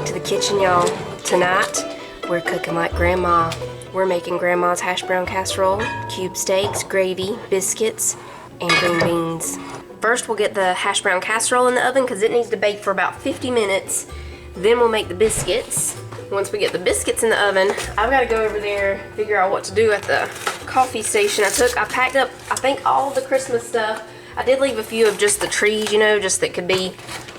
back to the kitchen, y'all. Tonight, we're cooking like Grandma. We're making Grandma's Hashbrown Casserole, cube steaks, gravy, biscuits, and green beans. First, we'll get the Hashbrown Casserole in the oven because it needs to bake for about 50 minutes. Then we'll make the biscuits. Once we get the biscuits in the oven, I've got to go over there, figure out what to do at the coffee station. I packed up, I think, all the Christmas stuff. I did leave a few of just the trees, you know, just that could be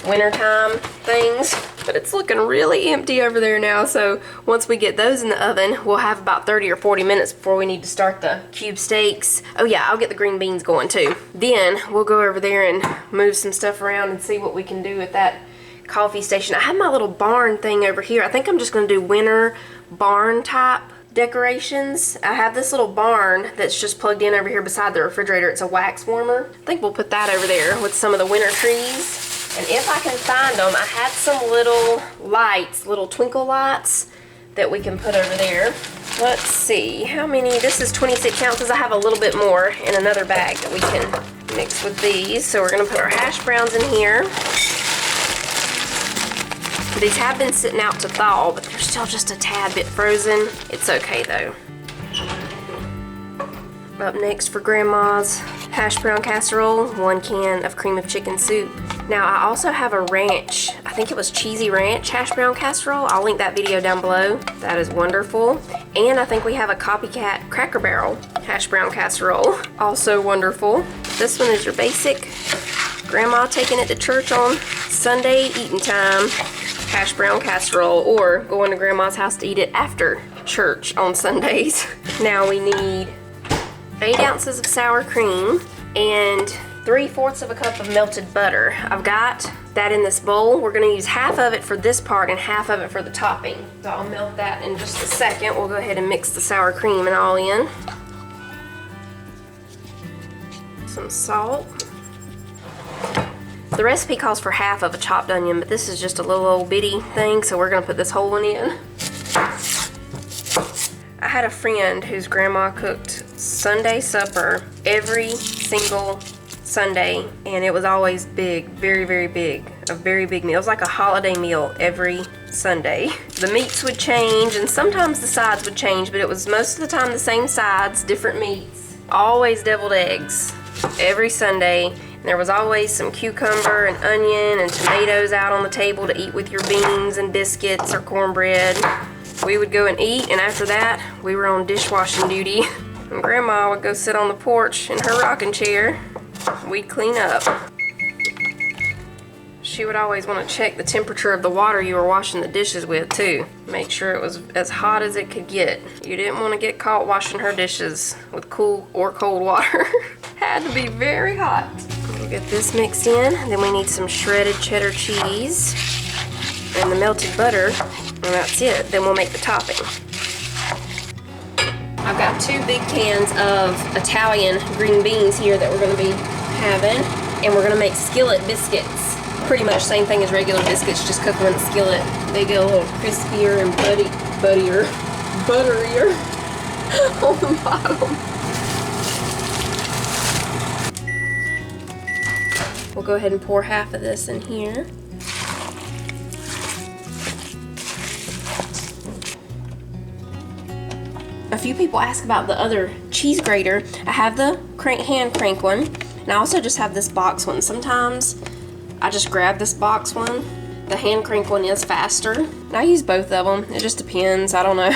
wintertime things. But it's looking really empty over there now, so once we get those in the oven, we'll have about 30 or 40 minutes before we need to start the cube steaks. Oh yeah, I'll get the green beans going too. Then we'll go over there and move some stuff around and see what we can do at that coffee station. I have my little barn thing over here. I think I'm just gonna do winter barn type decorations. I have this little barn that's just plugged in over here beside the refrigerator. It's a wax warmer. I think we'll put that over there with some of the winter trees. And if I can find them, I had some little lights, little twinkle lights that we can put over there. Let's see, how many? This is 26 ounces. I have a little bit more in another bag that we can mix with these. So we're gonna put our hash browns in here. These have been sitting out to thaw, but they're still just a tad bit frozen. It's okay though. Up next for Grandma's Hashbrown Casserole, 1 can of cream of chicken soup. Now I also have a ranch, I think it was cheesy ranch Hashbrown Casserole. I'll link that video down below. That is wonderful. And I think we have a copycat Cracker Barrel Hashbrown Casserole, also wonderful. This one is your basic Grandma taking it to church on Sunday eating time Hashbrown Casserole, or going to Grandma's house to eat it after church on Sundays. Now we need 8 ounces of sour cream and 3/4 of a cup of melted butter. I've got that in this bowl. We're gonna use half of it for this part and half of it for the topping. So I'll melt that in just a second. We'll go ahead and mix the sour cream and all in. Some salt. The recipe calls for half of a chopped onion, but this is just a little old bitty thing, so we're gonna put this whole one in. I had a friend whose grandma cooked Sunday supper every single Sunday, and it was always big, very, very big, a very big meal. It was like a holiday meal every Sunday. The meats would change, and sometimes the sides would change, but it was most of the time the same sides, different meats. Always deviled eggs every Sunday. There was always some cucumber and onion and tomatoes out on the table to eat with your beans and biscuits or cornbread. We would go and eat, and after that, we were on dishwashing duty. And Grandma would go sit on the porch in her rocking chair. We'd clean up. She would always want to check the temperature of the water you were washing the dishes with, too. Make sure it was as hot as it could get. You didn't want to get caught washing her dishes with cool or cold water. Had to be very hot. We'll get this mixed in. Then we need some shredded cheddar cheese and the melted butter, and that's it. Then we'll make the topping. I've got 2 big cans of Italian green beans here that we're going to be having, and we're going to make skillet biscuits. Pretty much same thing as regular biscuits, just cook them in the skillet. They get a little crispier and butterier on the bottom. We'll go ahead and pour half of this in here. A few people ask about the other cheese grater. I have the hand crank one, and I also just have this box one. Sometimes I just grab this box one. The hand crank one is faster. And I use both of them. It just depends. I don't know.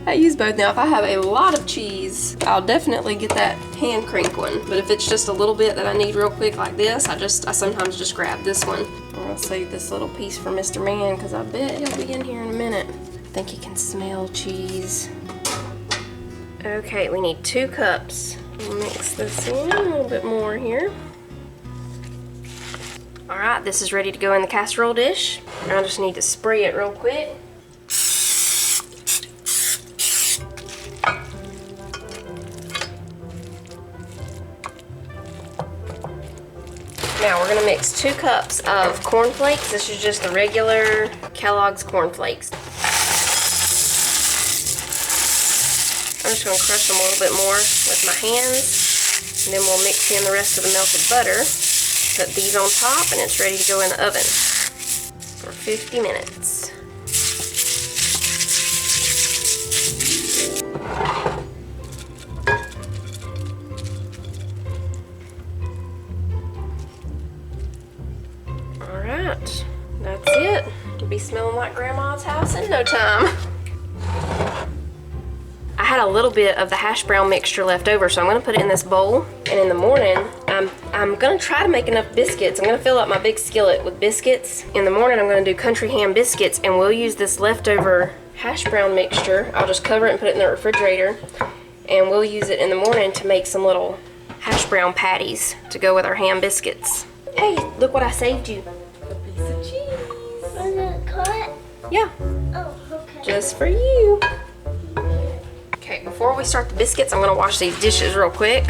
I use both. Now, if I have a lot of cheese, I'll definitely get that hand crank one. But if it's just a little bit that I need real quick like this, I sometimes just grab this one. I'm gonna save this little piece for Mr. Man because I bet he'll be in here in a minute. I think he can smell cheese. Okay, we need 2 cups. Mix this in a little bit more here. All right, this is ready to go in the casserole dish. I just need to spray it real quick. Now we're gonna mix 2 cups of cornflakes. This is just the regular Kellogg's cornflakes. I'm just gonna crush them a little bit more with my hands, and then we'll mix in the rest of the melted butter. Put these on top, and it's ready to go in the oven for 50 minutes. Alright, that's it. You'll be smelling like Grandma's house in no time. I had a little bit of the hash brown mixture left over, so I'm gonna put it in this bowl. And in the morning, I'm gonna try to make enough biscuits. I'm gonna fill up my big skillet with biscuits. In the morning, I'm gonna do country ham biscuits, and we'll use this leftover hash brown mixture. I'll just cover it and put it in the refrigerator, and we'll use it in the morning to make some little hash brown patties to go with our ham biscuits. Hey, look what I saved you. A piece of cheese. Was it cut? Yeah. Oh, okay. Just for you. Okay, before we start the biscuits, I'm gonna wash these dishes real quick.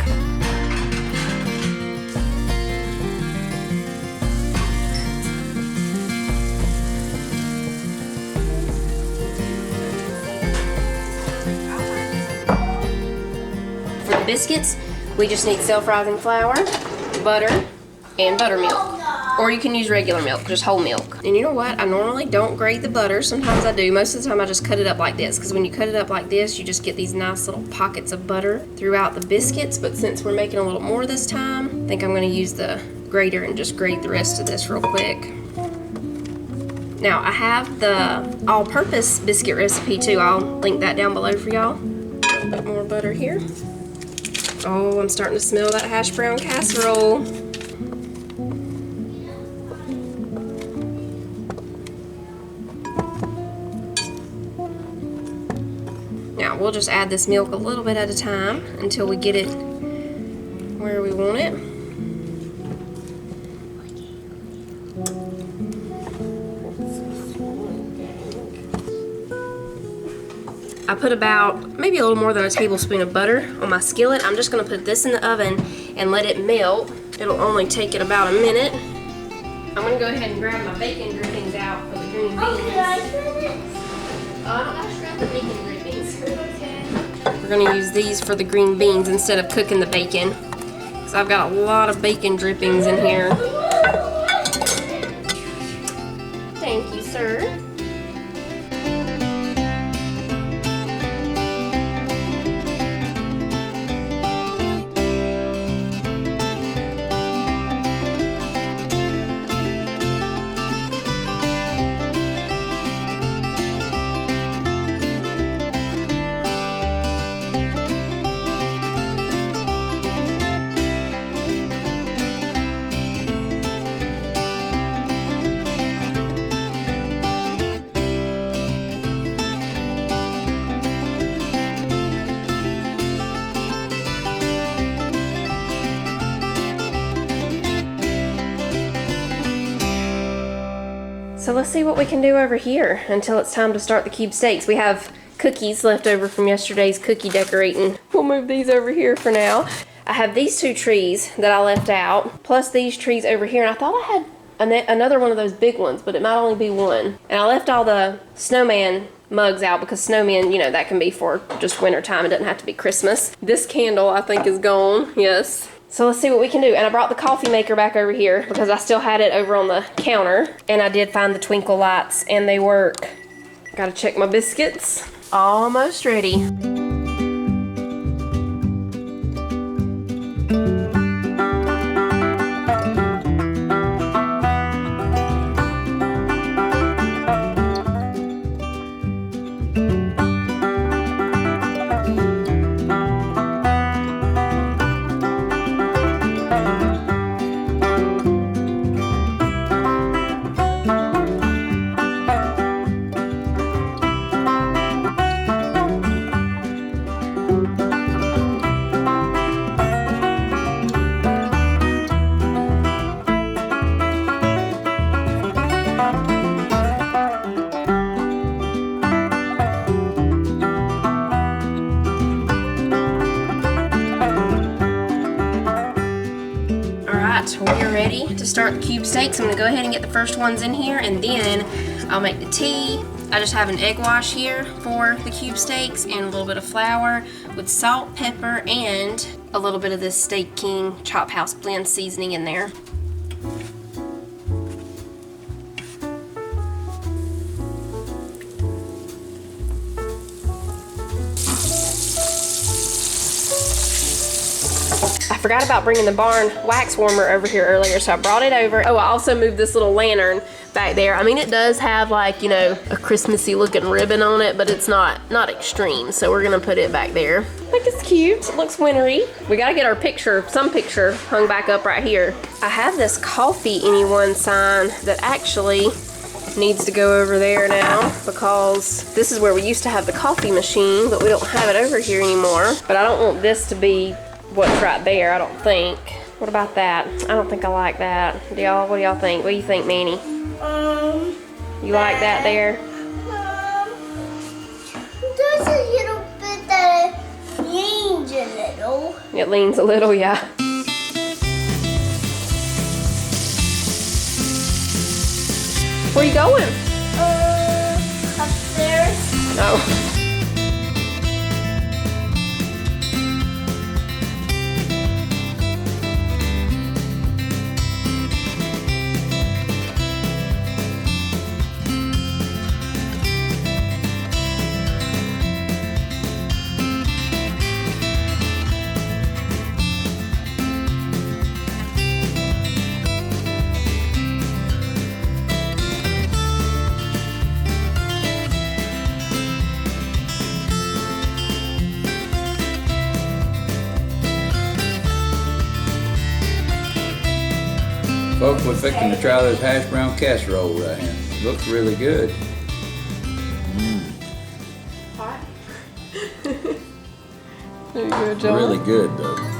For the biscuits, we just need self-rising flour, butter, and buttermilk. Or you can use regular milk, just whole milk. And you know what? I normally don't grate the butter. Sometimes I do. Most of the time I just cut it up like this, because when you cut it up like this, you just get these nice little pockets of butter throughout the biscuits. But since we're making a little more this time, I think I'm going to use the grater and just grate the rest of this real quick. Now, I have the all-purpose biscuit recipe too. I'll link that down below for y'all. A little bit more butter here. Oh, I'm starting to smell that hash brown casserole. Now we'll just add this milk a little bit at a time until we get it where we want it. I put about maybe a little more than a tablespoon of butter on my skillet. I'm just going to put this in the oven and let it melt. It'll only take it about a minute. I'm going to go ahead and grab my bacon drippings out for the green beans. Oh, can I put it? I don't gotta scrap the bacon drippings. Okay. We're going to use these for the green beans instead of cooking the bacon, because I've got a lot of bacon drippings in here. Thank you, sir. So let's see what we can do over here until it's time to start the cube steaks. We have cookies left over from yesterday's cookie decorating. We'll move these over here for now. I have these two trees that I left out, plus these trees over here. And I thought I had another one of those big ones, but it might only be one. And I left all the snowman mugs out because snowmen, you know, that can be for just winter time. It doesn't have to be Christmas. This candle I think is gone, yes. So let's see what we can do. And I brought the coffee maker back over here because I still had it over on the counter. And I did find the twinkle lights and they work. Gotta check my biscuits. Almost ready. We're ready to start the cube steaks. I'm gonna go ahead and get the first ones in here and then I'll make the tea. I just have an egg wash here for the cube steaks and a little bit of flour with salt, pepper, and a little bit of this Steak King Chop House blend seasoning in there. forgot about bringing the barn wax warmer over here earlier, so I brought it over. Oh, I also moved this little lantern back there. I mean, it does have like, you know, a Christmassy looking ribbon on it, but it's not extreme, so we're gonna put it back there. I think it's cute. It looks wintry. We gotta get our picture, some picture hung back up right here. I have this coffee anyone sign that actually needs to go over there now, because this is where we used to have the coffee machine, but we don't have it over here anymore. But I don't want this to be what's right there, I don't think. What about that? I don't think I like that. What do y'all think? What do you think, Manny? You like that there? There's a little bit that leans a little. It leans a little, yeah. Where you going? Upstairs. Oh. Folks, we're fixing to try this Hashbrown Casserole right here. Looks really good. Hot. Very good, John. Really good though.